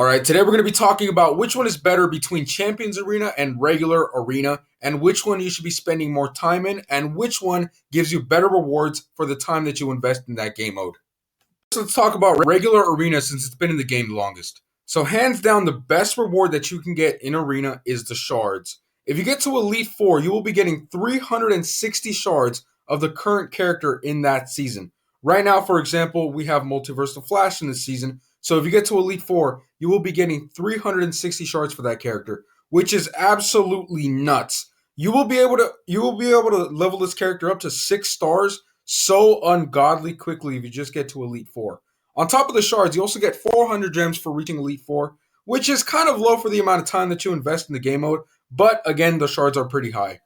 All right, today we're going to be talking about which one is better between Champions Arena and regular arena, and which one you should be spending more time in, and which one gives you better rewards for the time that you invest in that game mode. So let's talk about regular arena since it's been in the game the longest. So hands down, the best reward that you can get in arena is the shards. If you get to Elite 4, you will be getting 360 shards of the current character in that season. Right now, for example, we have Multiversal Flash in this season. So if you get to Elite 4, you will be getting 360 shards for that character, which is absolutely nuts. You will be able to level this character up to 6 stars so ungodly quickly if you just get to Elite 4. On top of the shards, you also get 400 gems for reaching Elite 4, which is kind of low for the amount of time that you invest in the game mode, but again, the shards are pretty high.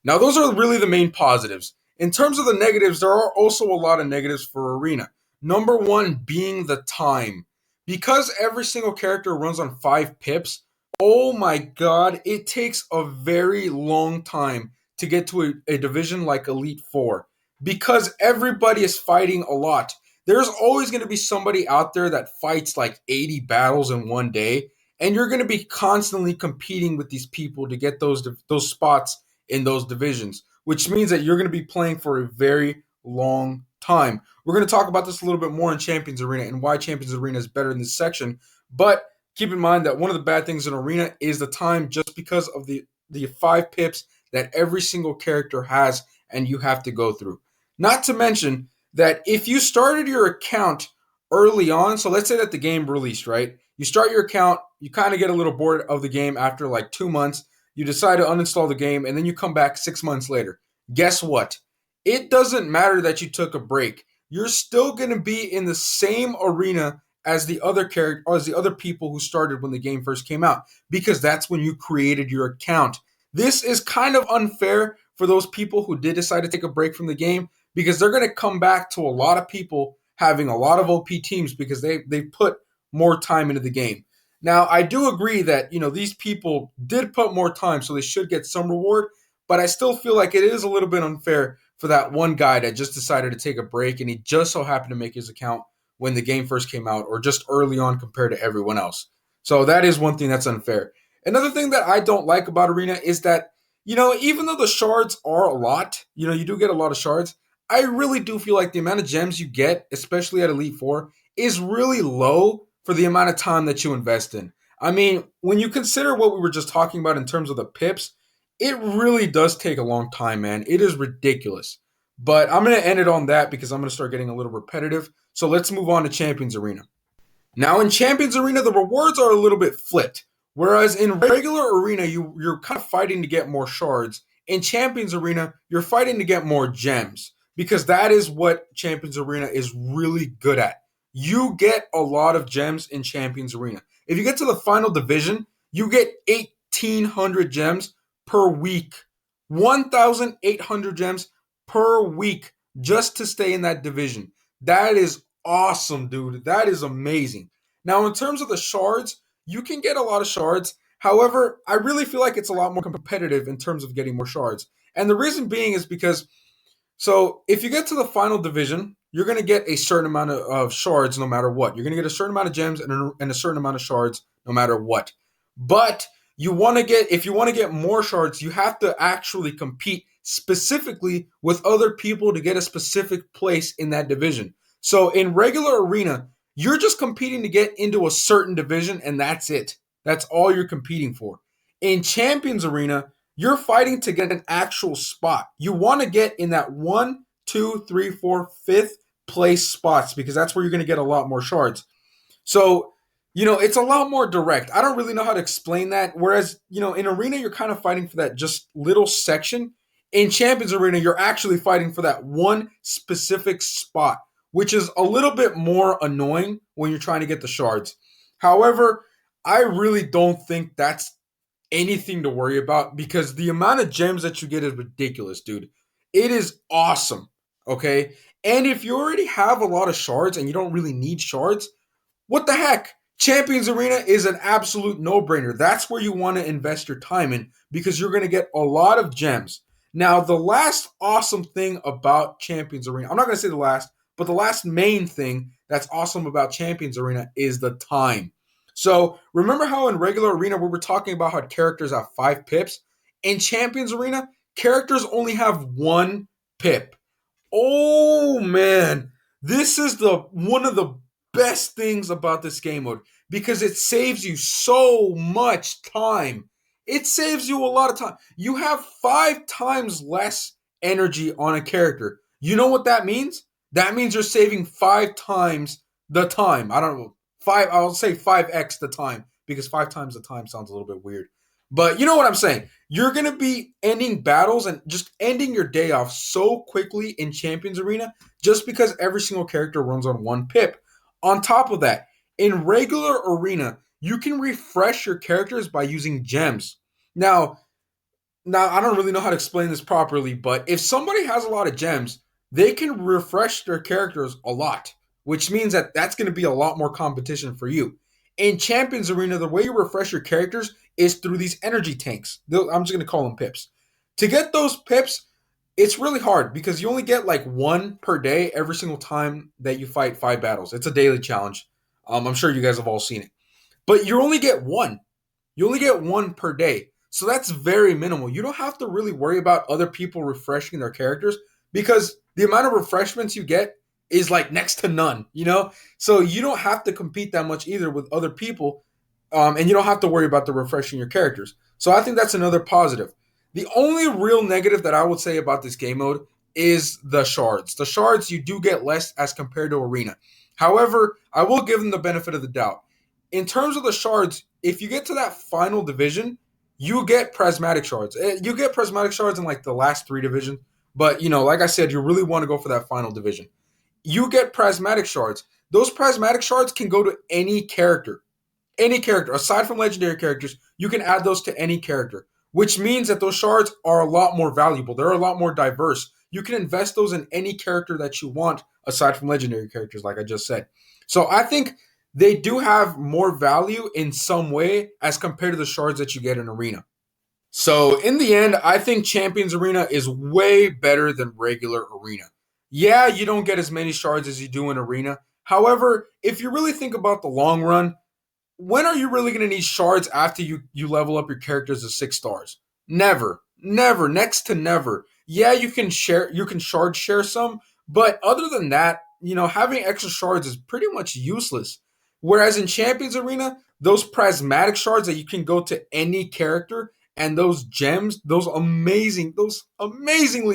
Now, those are really the main positives. In terms of the negatives, there are also a lot of negatives for Arena. Number one being the time. Because every single character runs on 5 pips, oh my god, it takes a very long time to get to a division like Elite 4. Because everybody is fighting a lot. There's always going to be somebody out there that fights like 80 battles in one day, and you're going to be constantly competing with these people to get those spots in those divisions, which means that you're going to be playing for a very long time. We're going to talk about this a little bit more in Champions Arena and why Champions Arena is better in this section, but keep in mind that one of the bad things in Arena is the time, just because of the 5 pips that every single character has and you have to go through. Not to mention that if you started your account early on, so let's say that the game released, right? You start your account, you kind of get a little bored of the game after like 2 months, you decide to uninstall the game, and then you come back 6 months later. Guess what? It doesn't matter that you took a break. You're still going to be in the same arena as the other people who started when the game first came out, because that's when you created your account. This is kind of unfair for those people who did decide to take a break from the game, because they're going to come back to a lot of people having a lot of OP teams because they put more time into the game. Now, I do agree that, these people did put more time, so they should get some reward, but I still feel like it is a little bit unfair for that one guy that just decided to take a break, and he just so happened to make his account when the game first came out, or just early on compared to everyone else. So that is one thing that's unfair. Another thing that I don't like about Arena is that, even though the shards are a lot, you do get a lot of shards, I really do feel like the amount of gems you get, especially at Elite 4, is really low for the amount of time that you invest in. I mean, when you consider what we were just talking about in terms of the pips, it really does take a long time, man. It is ridiculous. But I'm going to end it on that because I'm going to start getting a little repetitive. So let's move on to Champions Arena. Now, in Champions Arena, the rewards are a little bit flipped. Whereas in regular arena, you're kind of fighting to get more shards. In Champions Arena, you're fighting to get more gems, because that is what Champions Arena is really good at. You get a lot of gems in Champions Arena. If you get to the final division, you get 1,800 gems per week. 1,800 gems per week just to stay in that division. That is awesome, dude. That is amazing. Now, in terms of the shards, you can get a lot of shards. However, I really feel like it's a lot more competitive in terms of getting more shards. And the reason being is because, so if you get to the final division, you're going to get a certain amount of shards no matter what. You're going to get a certain amount of gems and a certain amount of shards no matter what. But if you want to get more shards, you have to actually compete specifically with other people to get a specific place in that division. So in regular arena, you're just competing to get into a certain division, and that's it. That's all you're competing for. In Champions Arena, you're fighting to get an actual spot. You want to get in that 1, 2, 3, 4, 5th place spots, because that's where you're going to get a lot more shards. So, it's a lot more direct. I don't really know how to explain that. Whereas, in Arena, you're kind of fighting for that just little section. In Champions Arena, you're actually fighting for that one specific spot, which is a little bit more annoying when you're trying to get the shards. However, I really don't think that's anything to worry about, because the amount of gems that you get is ridiculous, dude. It is awesome, okay? And if you already have a lot of shards and you don't really need shards, what the heck? Champions Arena is an absolute no-brainer. That's where you want to invest your time in, because you're going to get a lot of gems. Now, the last awesome thing about Champions Arena, I'm not going to say the last, but the last main thing that's awesome about Champions Arena is the time. So remember how in regular arena we were talking about how characters have 5 pips? In Champions Arena, characters only have 1 pip. Oh man, this is the one of the best things about this game mode because it saves you so much time. It saves you a lot of time. You have 5 times less energy on a character. You know what that means? That means you're saving 5 times the time. I don't know. I'll say 5x the time because 5 times the time sounds a little bit weird. But you know what I'm saying? You're going to be ending battles and just ending your day off so quickly in Champions Arena just because every single character runs on 1 pip. On top of that, in regular arena, you can refresh your characters by using gems. Now, now I don't really know how to explain this properly, but if somebody has a lot of gems, they can refresh their characters a lot, which means that that's going to be a lot more competition for you. In Champions Arena, the way you refresh your characters is through these energy tanks. I'm just going to call them pips. To get those pips, it's really hard because you only get like 1 per day every single time that you fight 5 battles. It's a daily challenge. I'm sure you guys have all seen it. But you only get one. You only get 1 per day. So that's very minimal. You don't have to really worry about other people refreshing their characters because the amount of refreshments you get is like next to none, you know? So you don't have to compete that much either with other people, and you don't have to worry about the refreshing your characters. So I think that's another positive. The only real negative that I would say about this game mode is the shards. The shards you do get less as compared to Arena. However, I will give them the benefit of the doubt. In terms of the shards, if you get to that final division, you get prismatic shards. You get prismatic shards in like the last 3 divisions, but you know, like I said, you really want to go for that final division. You get prismatic shards. Those prismatic shards can go to any character. Any character, aside from legendary characters, you can add those to any character, which means that those shards are a lot more valuable. They're a lot more diverse. You can invest those in any character that you want, aside from legendary characters, like I just said. So I think they do have more value in some way as compared to the shards that you get in Arena. So in the end, I think Champions Arena is way better than regular Arena. Yeah, you don't get as many shards as you do in Arena. However, if you really think about the long run, when are you really going to need shards after you level up your characters to 6 stars? Never, next to never. Yeah, you can shard share some, but other than that, you know, having extra shards is pretty much useless. Whereas in Champions Arena, those prismatic shards that you can go to any character and those gems, those amazingly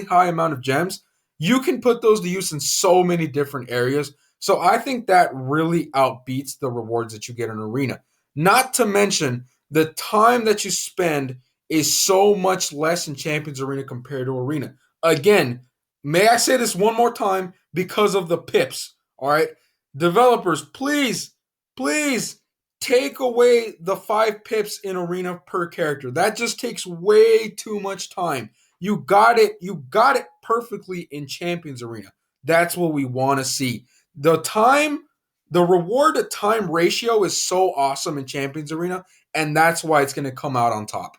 high amount of gems, you can put those to use in so many different areas. So I think that really outbeats the rewards that you get in Arena. Not to mention the time that you spend is so much less in Champions Arena compared to Arena. Again, may I say this one more time because of the pips, all right? Developers, please take away the 5 pips in Arena per character. That just takes way too much time. You got it perfectly in Champions Arena. That's what we want to see. The reward to time ratio is so awesome in Champions Arena, and that's why it's going to come out on top.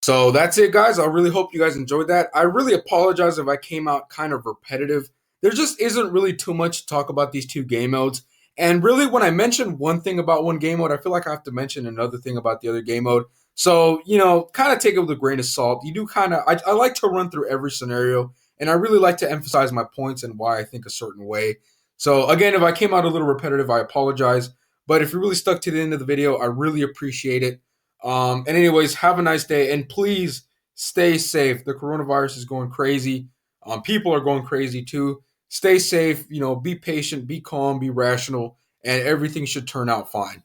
So that's it, guys. I really hope you guys enjoyed that. I really apologize if I came out kind of repetitive. There just isn't really too much to talk about these 2 game modes. And really, when I mention one thing about one game mode, I feel like I have to mention another thing about the other game mode. So, you know, kind of take it with a grain of salt. You do I like to run through every scenario, and I really like to emphasize my points and why I think a certain way. So, again, if I came out a little repetitive, I apologize. But if you really stuck to the end of the video, I really appreciate it. And anyways, have a nice day, and please stay safe. The coronavirus is going crazy. People are going crazy too. Stay safe. You know, be patient, be calm, be rational, and everything should turn out fine.